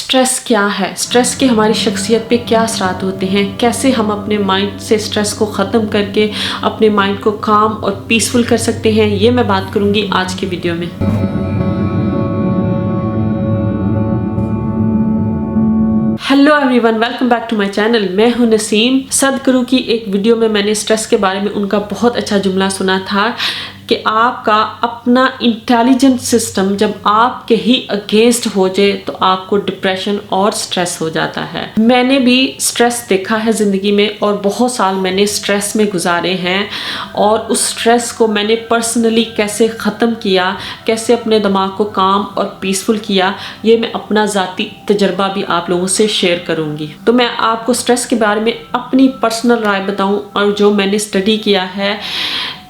Stress क्या है, stress के हमारी शख्सियत पे क्या असरात होते हैं, कैसे हम अपने माइंड से स्ट्रेस को ख़त्म करके अपने माइंड को काम और पीसफुल कर सकते हैं, ये मैं बात करूँगी आज की वीडियो में। Hello everyone, welcome back to my channel. मैं हूं नसीम। सदगुरु की एक वीडियो में मैंने स्ट्रेस के बारे में उनका बहुत अच्छा जुमला सुना था कि आपका अपना इंटेलिजेंट सिस्टम जब आपके ही अगेंस्ट हो जाए तो आपको डिप्रेशन और स्ट्रेस हो जाता है। मैंने भी स्ट्रेस देखा है ज़िंदगी में और बहुत साल मैंने स्ट्रेस में गुजारे हैं और उस स्ट्रेस को मैंने पर्सनली कैसे ख़त्म किया, कैसे अपने दिमाग को काम और पीसफुल किया, ये मैं अपना ज़ाती तजर्बा भी आप लोगों से शेयर करूँगी। तो मैं आपको स्ट्रेस के बारे में अपनी पर्सनल राय बताऊँ और जो मैंने स्टडी किया है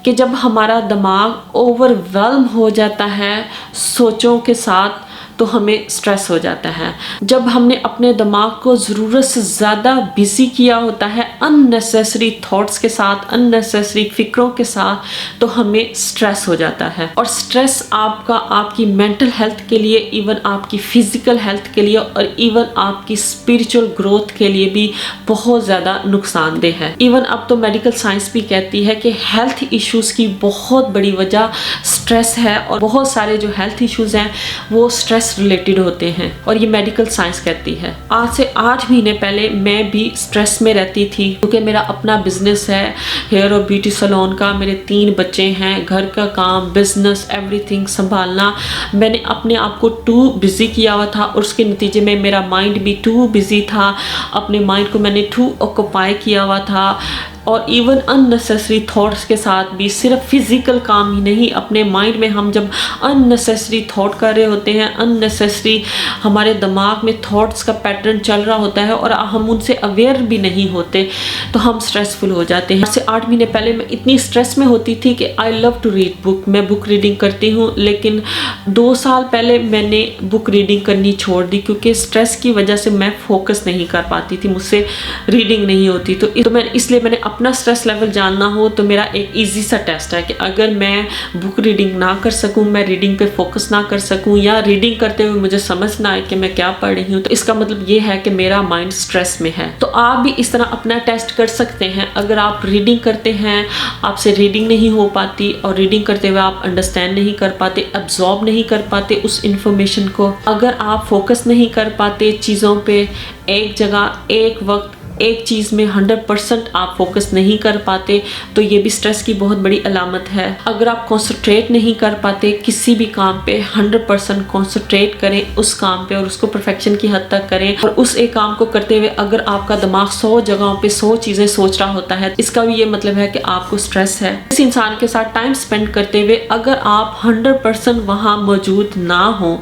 कि जब हमारा दिमाग ओवरवेल्म हो जाता है सोचों के साथ तो हमें स्ट्रेस हो जाता है। जब हमने अपने दिमाग को ज़रूरत से ज़्यादा बिजी किया होता है अननेसेसरी थॉट्स के साथ, अननेसेसरी फिक्रों के साथ, तो हमें स्ट्रेस हो जाता है। और स्ट्रेस आपकी मेंटल हेल्थ के लिए, इवन आपकी फिजिकल हेल्थ के लिए और इवन आपकी स्पिरिचुअल ग्रोथ के लिए भी बहुत ज़्यादा नुकसानदेह है। इवन अब तो मेडिकल साइंस भी कहती है कि हेल्थ इश्यूज़ की बहुत बड़ी वजह स्ट्रेस है और बहुत सारे जो हेल्थ इश्यूज़ हैं वो स्ट्रेस रिलेटेड होते हैं और ये मेडिकल साइंस कहती है। आज से 8 महीने पहले मैं भी स्ट्रेस में रहती थी क्योंकि मेरा अपना बिजनेस है हेयर और ब्यूटी सैलून का। मेरे 3 बच्चे हैं, घर का काम, बिजनेस, एवरीथिंग संभालना। मैंने अपने आप को टू बिजी किया हुआ था और उसके नतीजे में मेरा माइंड भी टू बिजी था। अपने माइंड को मैंने टू ऑक्यूपाई किया हुआ था और इवन अननेसेसरी थॉट्स के साथ भी। सिर्फ फिजिकल काम ही नहीं, अपने माइंड में हम जब अननेसेसरी थॉट कर रहे होते हैं, अननेसेसरी हमारे दिमाग में थॉट्स का पैटर्न चल रहा होता है और हम उनसे अवेयर भी नहीं होते तो हम स्ट्रेसफुल हो जाते हैं। से 8 महीने पहले मैं इतनी स्ट्रेस में होती थी कि I love to read book, मैं बुक रीडिंग करती हूँ, लेकिन 2 साल पहले मैंने बुक रीडिंग करनी छोड़ दी क्योंकि स्ट्रेस की वजह से मैं फोकस नहीं कर पाती थी, मुझसे रीडिंग नहीं होती। तो मैं इसलिए मैंने अपना स्ट्रेस लेवल जानना हो तो मेरा एक इजी सा टेस्ट है कि अगर मैं बुक रीडिंग ना कर सकूं, मैं रीडिंग पे फोकस ना कर सकूं या रीडिंग करते हुए मुझे समझ ना आए कि मैं क्या पढ़ रही हूं, तो इसका मतलब ये है कि मेरा माइंड स्ट्रेस में है। तो आप भी इस तरह अपना टेस्ट कर सकते हैं। अगर आप रीडिंग करते हैं, आपसे रीडिंग नहीं हो पाती और रीडिंग करते हुए आप अंडरस्टैंड नहीं कर पाते, एब्जॉर्ब नहीं कर पाते उस इंफॉर्मेशन को, अगर आप फोकस नहीं कर पाते चीज़ों पे, एक जगह एक वक्त एक चीज़ में 100% आप फोकस नहीं कर पाते, तो ये भी स्ट्रेस की बहुत बड़ी अलामत है। अगर आप कंसंट्रेट नहीं कर पाते किसी भी काम पे, 100% कंसंट्रेट करें उस काम पे और उसको परफेक्शन की हद तक करें और उस एक काम को करते हुए अगर आपका दिमाग 100 जगहों पे 100 चीज़ें सोच रहा होता है, इसका भी ये मतलब है कि आपको स्ट्रेस है। इस इंसान के साथ टाइम स्पेंड करते हुए अगर आप 100% वहाँ मौजूद ना हो,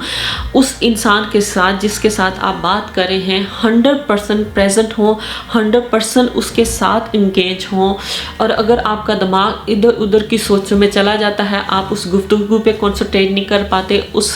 उस इंसान के साथ जिसके साथ आप बात कर रहे हैं 100% प्रेजेंट हो, 100% उसके साथ इंगेज हों, और अगर आपका दिमाग इधर उधर की सोचों में चला जाता है, आप उस गुफ्तगू पे कंसंट्रेट नहीं कर पाते, उस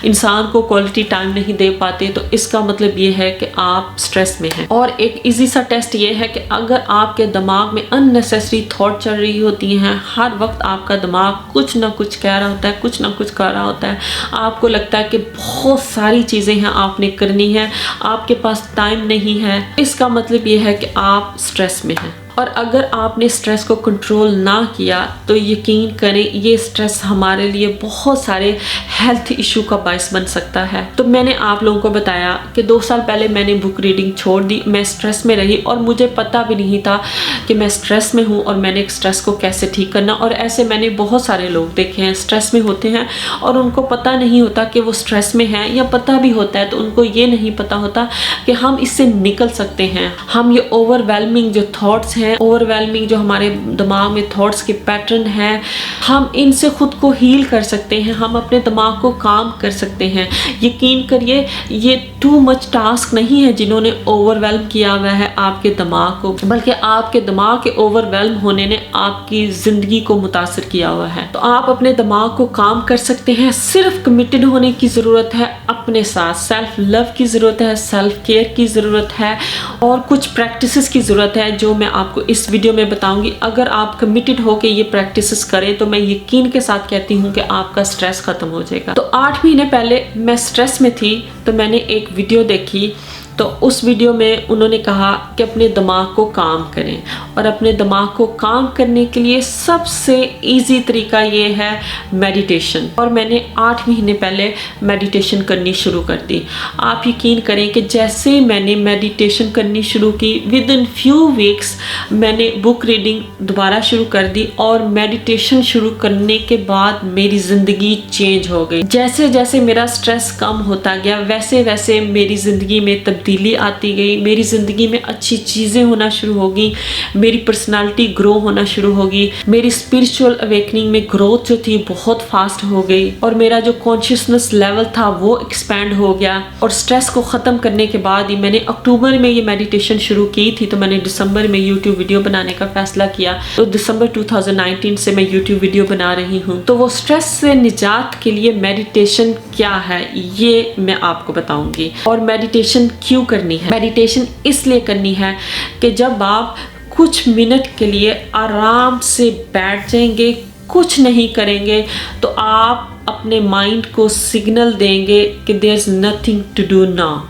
इंसान को क्वालिटी टाइम नहीं दे पाते, तो इसका मतलब ये है कि आप स्ट्रेस में हैं। और एक इजी सा टेस्ट ये है कि अगर आपके दिमाग में अननेसेसरी थॉट चल रही होती हैं, हर वक्त आपका दिमाग कुछ ना कुछ कह रहा होता है, कुछ ना कुछ कर रहा होता है, आपको लगता है कि बहुत सारी चीज़ें हैं आपने करनी है, आपके पास टाइम नहीं है, इसका मतलब ये है कि आप स्ट्रेस में हैं। और अगर आपने स्ट्रेस को कंट्रोल ना किया तो यकीन करें ये स्ट्रेस हमारे लिए बहुत सारे हेल्थ इशू का बायस बन सकता है। तो मैंने आप लोगों को बताया कि 2 साल पहले मैंने बुक रीडिंग छोड़ दी, मैं स्ट्रेस में रही और मुझे पता भी नहीं था कि मैं स्ट्रेस में हूँ और मैंने स्ट्रेस को कैसे ठीक करना। और ऐसे मैंने बहुत सारे लोग देखे हैं स्ट्रेस में होते हैं और उनको पता नहीं होता कि वो स्ट्रेस में हैं, या पता भी होता है तो उनको ये नहीं पता होता कि हम इससे निकल सकते हैं। हम ये ओवरवेलमिंग जो थॉट्स हैं, ओवरवेलमिंग जो हमारे दिमाग में थॉट्स के पैटर्न हैं, हम इनसे खुद को हील कर सकते हैं, हम अपने दिमाग को काम कर सकते हैं। यकीन करिए ये टू मच टास्क नहीं है जिन्होंने ओवरवेलम किया हुआ है आपके दिमाग को, बल्कि आपके दिमाग के ओवरवेलम होने ने आपकी ज़िंदगी को मुतासर किया हुआ है। तो आप अपने दिमाग को काम कर सकते हैं, सिर्फ कमिटेड होने की ज़रूरत है, अपने साथ सेल्फ लव की ज़रूरत है, सेल्फ केयर की ज़रूरत है और कुछ प्रैक्टिसेस की ज़रूरत है जो मैं आपको इस वीडियो में बताऊंगी। अगर आप कमिटेड हो के ये प्रैक्टिसेस करें तो मैं यकीन के साथ कहती हूँ कि आपका स्ट्रेस ख़त्म हो जाएगा। तो 8 महीने पहले मैं स्ट्रेस में थी तो मैंने एक वीडियो देखी, तो उस वीडियो में उन्होंने कहा कि अपने दिमाग को काम करें, और अपने दिमाग को काम करने के लिए सबसे इजी तरीका ये है मेडिटेशन। और मैंने 8 महीने पहले मेडिटेशन करनी शुरू कर दी। आप यकीन करें कि जैसे ही मैंने मेडिटेशन करनी शुरू की, विद इन फ्यू वीक्स मैंने बुक रीडिंग दोबारा शुरू कर दी, और मेडिटेशन शुरू करने के बाद मेरी ज़िंदगी चेंज हो गई। जैसे जैसे मेरा स्ट्रेस कम होता गया वैसे वैसे मेरी ज़िंदगी में तब्दीली आती गई, मेरी ज़िंदगी में अच्छी चीज़ें होना शुरू हो गई, मेरी पर्सनालिटी ग्रो होना शुरू हो गई, मेरी स्पिरिचुअल अवेकनिंग में ग्रोथ जो थी बहुत फास्ट हो गई, और मेरा जो कॉन्शियसनेस लेवल था वो एक्सपैंड हो गया। और स्ट्रेस को ख़त्म करने के बाद ही मैंने अक्टूबर में ये मेडिटेशन शुरू की थी, तो मैंने दिसंबर में यूट्यूब वीडियो बनाने का फैसला किया। तो दिसंबर 2019 से मैं यूट्यूब वीडियो बना रही हूँ। तो वो स्ट्रेस से निजात के लिए मेडिटेशन क्या है ये मैं आपको बताऊंगी। और मेडिटेशन क्यों करनी है? मेडिटेशन इसलिए करनी है कि जब आप कुछ मिनट के लिए आराम से बैठ जाएंगे, कुछ नहीं करेंगे, तो आप अपने माइंड को सिग्नल देंगे कि there is nothing to do now.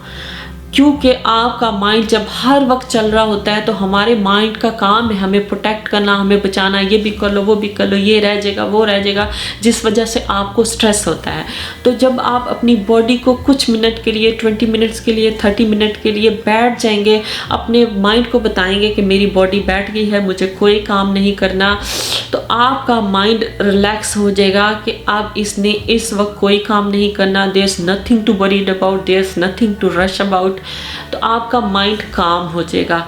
क्योंकि आपका माइंड जब हर वक्त चल रहा होता है तो हमारे माइंड का काम है हमें प्रोटेक्ट करना, हमें बचाना, ये भी कर लो वो भी कर लो, ये रह जाएगा वो रह जाएगा, जिस वजह से आपको स्ट्रेस होता है। तो जब आप अपनी बॉडी को कुछ मिनट के लिए, 20 मिनट्स के लिए, 30 मिनट के लिए बैठ जाएंगे, अपने माइंड को बताएंगे कि मेरी बॉडी बैठ गई है, मुझे कोई काम नहीं करना, तो आपका माइंड रिलैक्स हो जाएगा कि अब इसने इस वक्त कोई काम नहीं करना, there is nothing to worried about, there is nothing to rush about. तो आपका माइंड काम हो जाएगा।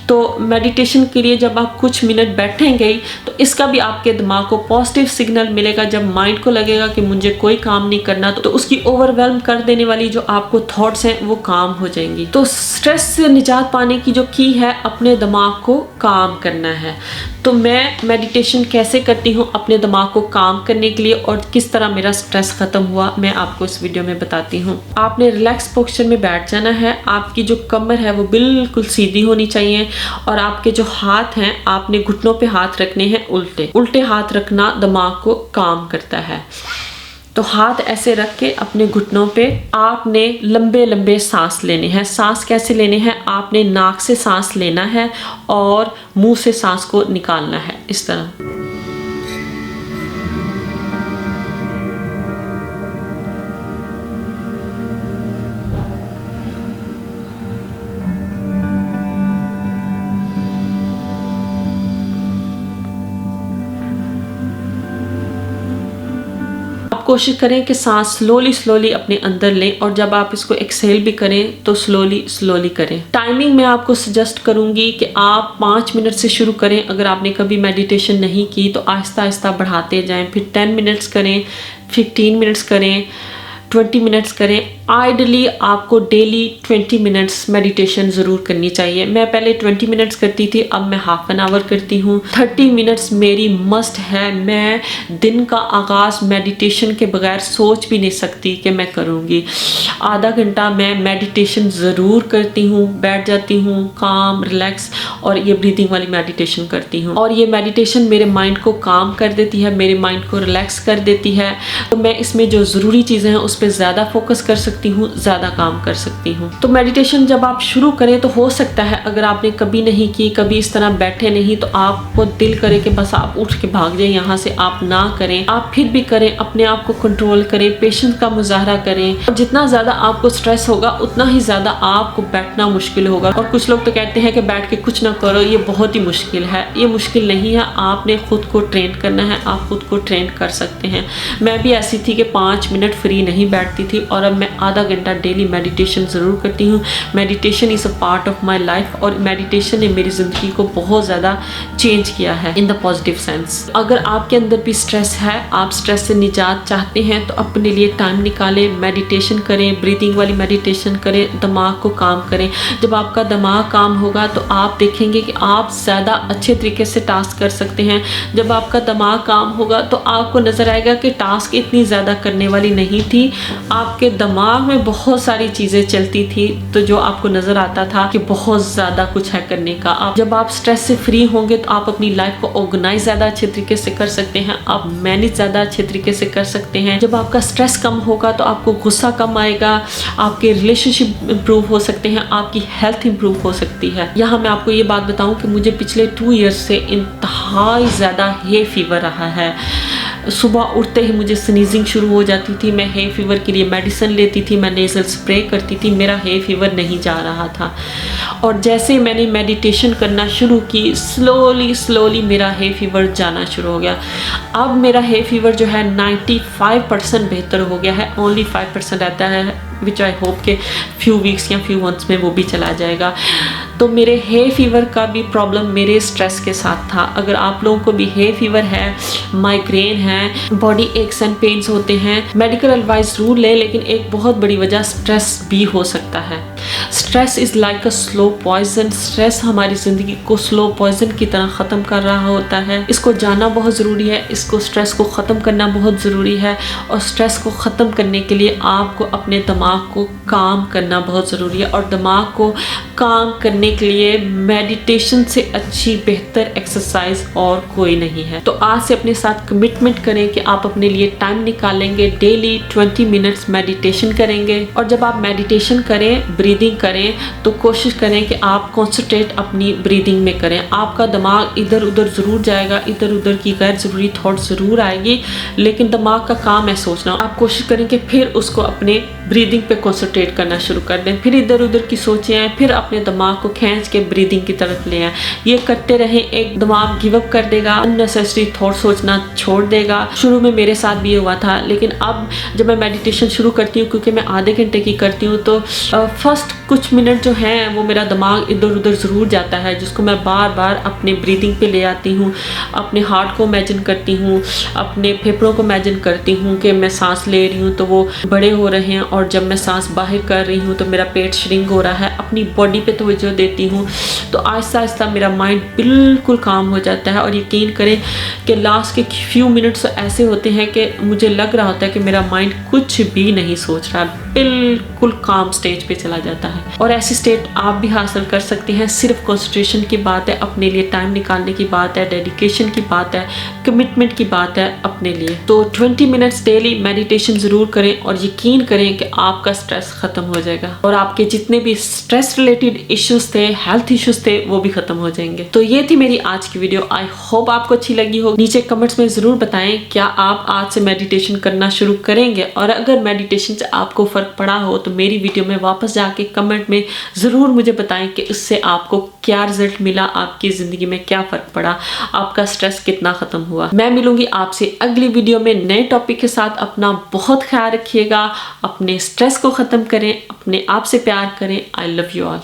तो मेडिटेशन के लिए जब आप कुछ मिनट बैठेंगे तो इसका भी आपके दिमाग को पॉजिटिव सिग्नल मिलेगा। जब माइंड को लगेगा कि मुझे कोई काम नहीं करना, तो उसकी ओवरवेल्म कर देने वाली जो आपको थॉट्स हैं वो काम हो जाएंगी। तो स्ट्रेस से निजात पाने की जो की है, अपने दिमाग को काम करना है। तो मैं मेडिटेशन कैसे करती हूँ अपने दिमाग को काम करने के लिए और किस तरह मेरा स्ट्रेस खत्म हुआ, मैं आपको इस वीडियो में बताती हूँ। आपने रिलैक्स पोस्चर में बैठ जाना है। आपकी जो कमर है वो बिल्कुल सीधी होनी चाहिए, और आपके जो हाथ हैं आपने घुटनों पे हाथ रखने हैं उल्टे। उल्टे हाथ रखना दिमाग को काम करता है। तो हाथ ऐसे रख के अपने घुटनों पे आपने लंबे लंबे सांस लेने हैं। सांस कैसे लेने हैं? आपने नाक से सांस लेना है और मुंह से सांस को निकालना है, इस तरह। कोशिश करें कि सांस स्लोली अपने अंदर लें, और जब आप इसको एक्सहेल भी करें तो स्लोली करें। टाइमिंग मैं आपको सजेस्ट करूंगी कि आप 5 मिनट से शुरू करें। अगर आपने कभी मेडिटेशन नहीं की तो आहिस्ता आहिस्ता बढ़ाते जाएं, फिर 10 मिनट्स करें, 15 मिनट्स करें, 20 मिनट्स करें। आइडली आपको डेली 20 मिनट्स मेडिटेशन ज़रूर करनी चाहिए। मैं पहले 20 मिनट्स करती थी, अब मैं हाफ एन आवर करती हूँ। 30 मिनट्स मेरी मस्ट है। मैं दिन का आगाज़ मेडिटेशन के बगैर सोच भी नहीं सकती कि मैं करूँगी। आधा घंटा मैं मेडिटेशन ज़रूर करती हूँ, बैठ जाती हूँ काम रिलैक्स, और ये ब्रीदिंग वाली मेडिटेशन करती हूँ। और ये मेडिटेशन मेरे माइंड को काम कर देती है, मेरे माइंड को रिलैक्स कर देती है। तो मैं इसमें जो ज़रूरी चीज़ें हैं उस पर ज़्यादा फोकस कर सकती हूँ, ज़्यादा काम कर सकती हूँ। तो मेडिटेशन जब आप शुरू करें तो हो सकता है अगर आपने कभी नहीं की, कभी इस तरह बैठे नहीं, तो आपको दिल करे कि बस आप उठ के भाग जाए यहाँ से। आप ना करें, आप फिर भी करें, अपने आप को कंट्रोल करें, पेशेंस का मुजाहरा करें। और जितना ज़्यादा आपको स्ट्रेस होगा उतना ही ज़्यादा आपको बैठना मुश्किल होगा। और कुछ लोग तो कहते हैं कि बैठ के कुछ ना करो, ये बहुत ही मुश्किल है। ये मुश्किल नहीं है, आपने खुद को ट्रेन करना है, आप खुद को ट्रेन कर सकते हैं। मैं भी ऐसी थी कि 5 मिनट फ्री नहीं बैठती थी, और अब मैं आधा घंटा डेली मेडिटेशन ज़रूर करती हूँ। Meditation is a part of my life, और मेडिटेशन ने मेरी ज़िंदगी को बहुत ज़्यादा चेंज किया है इन द पॉजिटिव सेंस। अगर आपके अंदर भी स्ट्रेस है, आप स्ट्रेस से निजात चाहते हैं, तो अपने लिए टाइम निकालें, मेडिटेशन करें, ब्रीदिंग वाली मेडिटेशन करें, दिमाग को काम करें। जब आपका दिमाग काम होगा तो आप देखेंगे कि आप ज़्यादा अच्छे तरीके से टास्क कर सकते हैं। जब आपका दिमाग काम होगा तो आपको नज़र आएगा कि टास्क इतनी ज़्यादा करने वाली नहीं थी। आपके दिमाग दिमाग में बहुत सारी चीजें चलती थी, तो जो आपको नजर आता था कि बहुत ज्यादा कुछ है करने का। आप जब आप स्ट्रेस से फ्री होंगे तो आप अपनी लाइफ को ऑर्गेनाइज ज्यादा अच्छे तरीके से कर सकते हैं, आप मैनेज ज्यादा अच्छे तरीके से कर सकते हैं। जब आपका स्ट्रेस कम होगा तो आपको गुस्सा कम आएगा, आपके रिलेशनशिप इंप्रूव हो सकते हैं, आपकी हेल्थ इंप्रूव हो सकती है। यहाँ मैं आपको ये बात बताऊं कि मुझे पिछले 2 ईयर्स से इंतहाई ज्यादा हे फीवर रहा है। सुबह उठते ही मुझे स्नीजिंग शुरू हो जाती थी। मैं हे फीवर के लिए मेडिसिन लेती थी, मैं नेजल स्प्रे करती थी, मेरा हे फीवर नहीं जा रहा था। और जैसे मैंने मेडिटेशन करना शुरू की, स्लोली मेरा हे फीवर जाना शुरू हो गया। अब मेरा हे फीवर जो है 95% बेहतर हो गया है, ओनली 5% रहता है, विच आई होप के फ्यू वीक्स या फ्यू मंथ्स में वो भी चला जाएगा। तो मेरे हे फीवर का भी प्रॉब्लम मेरे स्ट्रेस के साथ था। अगर आप लोगों को भी हे फीवर है, माइग्रेन है, बॉडी एक्स एंड पेन्स होते हैं, मेडिकल एडवाइस जरूर लें, लेकिन एक बहुत बड़ी वजह स्ट्रेस भी हो सकता है। Stress is like a slow poison. Stress हमारी ज़िंदगी को स्लो पॉइजन की तरह ख़त्म कर रहा होता है। इसको जानना बहुत ज़रूरी है, इसको स्ट्रेस को ख़त्म करना बहुत ज़रूरी है। और स्ट्रेस को ख़त्म करने के लिए आपको अपने दिमाग को काम करना बहुत ज़रूरी है। और दिमाग को काम करने के लिए मेडिटेशन से अच्छी बेहतर एक्सरसाइज और कोई नहीं है। तो आज से अपने साथ कमिटमेंट करें कि आप अपने लिए टाइम निकालेंगे, डेली 20 मिनट्स मेडिटेशन करेंगे। और जब आप मेडिटेशन करें, ब्रीदिंग करें, तो कोशिश करें कि आप कॉन्सेंट्रेट अपनी ब्रीदिंग में करें। आपका दिमाग इधर उधर ज़रूर जाएगा, इधर उधर की गैर ज़रूरी थॉट ज़रूर आएगी, लेकिन दिमाग का काम है सोचना। आप कोशिश करें कि फिर उसको अपने ब्रीदिंग पे कॉन्सेंट्रेट करना शुरू कर दें। फिर इधर उधर की सोचें आए, फिर अपने दिमाग को खींच के ब्रीदिंग की तरफ ले आए। ये करते रहें, एक दिमाग गिव अप कर देगा, अननेसेसरी थॉट सोचना छोड़ देगा। शुरू में मेरे साथ भी हुआ था, लेकिन अब जब मैं मेडिटेशन शुरू करती हूँ, क्योंकि मैं आधे घंटे की करती हूँ, तो फर्स्ट कुछ मिनट जो हैं वो मेरा दिमाग इधर उधर ज़रूर जाता है, जिसको मैं बार बार अपने ब्रीदिंग पे ले आती हूँ। अपने हार्ट को इमेजिन करती हूँ, अपने फेफड़ों को इमेजिन करती हूँ कि मैं सांस ले रही हूँ तो वो बड़े हो रहे हैं, और जब मैं सांस बाहर कर रही हूँ तो मेरा पेट श्रिंक हो रहा है। अपनी बॉडी पे तवज्जो देती हूँ, तो आहिस्ता आहिस्ता मेरा माइंड बिल्कुल काम हो जाता है। और यकीन करें कि लास्ट के फ्यू मिनट्स ऐसे होते हैं कि मुझे लग रहा होता है कि मेरा माइंड कुछ भी नहीं सोच रहा, बिल्कुल काम स्टेज पे चला जाता है। और ऐसी स्टेट आप भी हासिल कर सकते हैं। सिर्फ कंसंट्रेशन की बात है, अपने लिए टाइम निकालने की बात है, डेडिकेशन की बात है, कमिटमेंट की बात है अपने लिए। तो 20 मिनट्स डेली मेडिटेशन ज़रूर करें, और यकीन करें कि आपका स्ट्रेस ख़त्म हो जाएगा, और आपके जितने भी स्ट्रेस रिलेटेड इश्यूज थे, हेल्थ इश्यूज थे, वो भी ख़त्म हो जाएंगे। तो ये थी मेरी आज की वीडियो। आई होप आपको अच्छी लगी हो। नीचे कमेंट्स में ज़रूर बताएं क्या आप आज से मेडिटेशन करना शुरू करेंगे, और अगर मेडिटेशन से आपको फ़र्क पड़ा हो तो मेरी वीडियो में वापस जाके कमेंट में ज़रूर मुझे बताएं कि इससे आपको क्या रिजल्ट मिला, आपकी ज़िंदगी में क्या फ़र्क पड़ा, आपका स्ट्रेस कितना ख़त्म हुआ। मैं मिलूंगी आपसे अगली वीडियो में नए टॉपिक के साथ। अपना बहुत ख्याल रखिएगा, अपने स्ट्रेस को ख़त्म करें, अपने आप से प्यार करें। I love you all.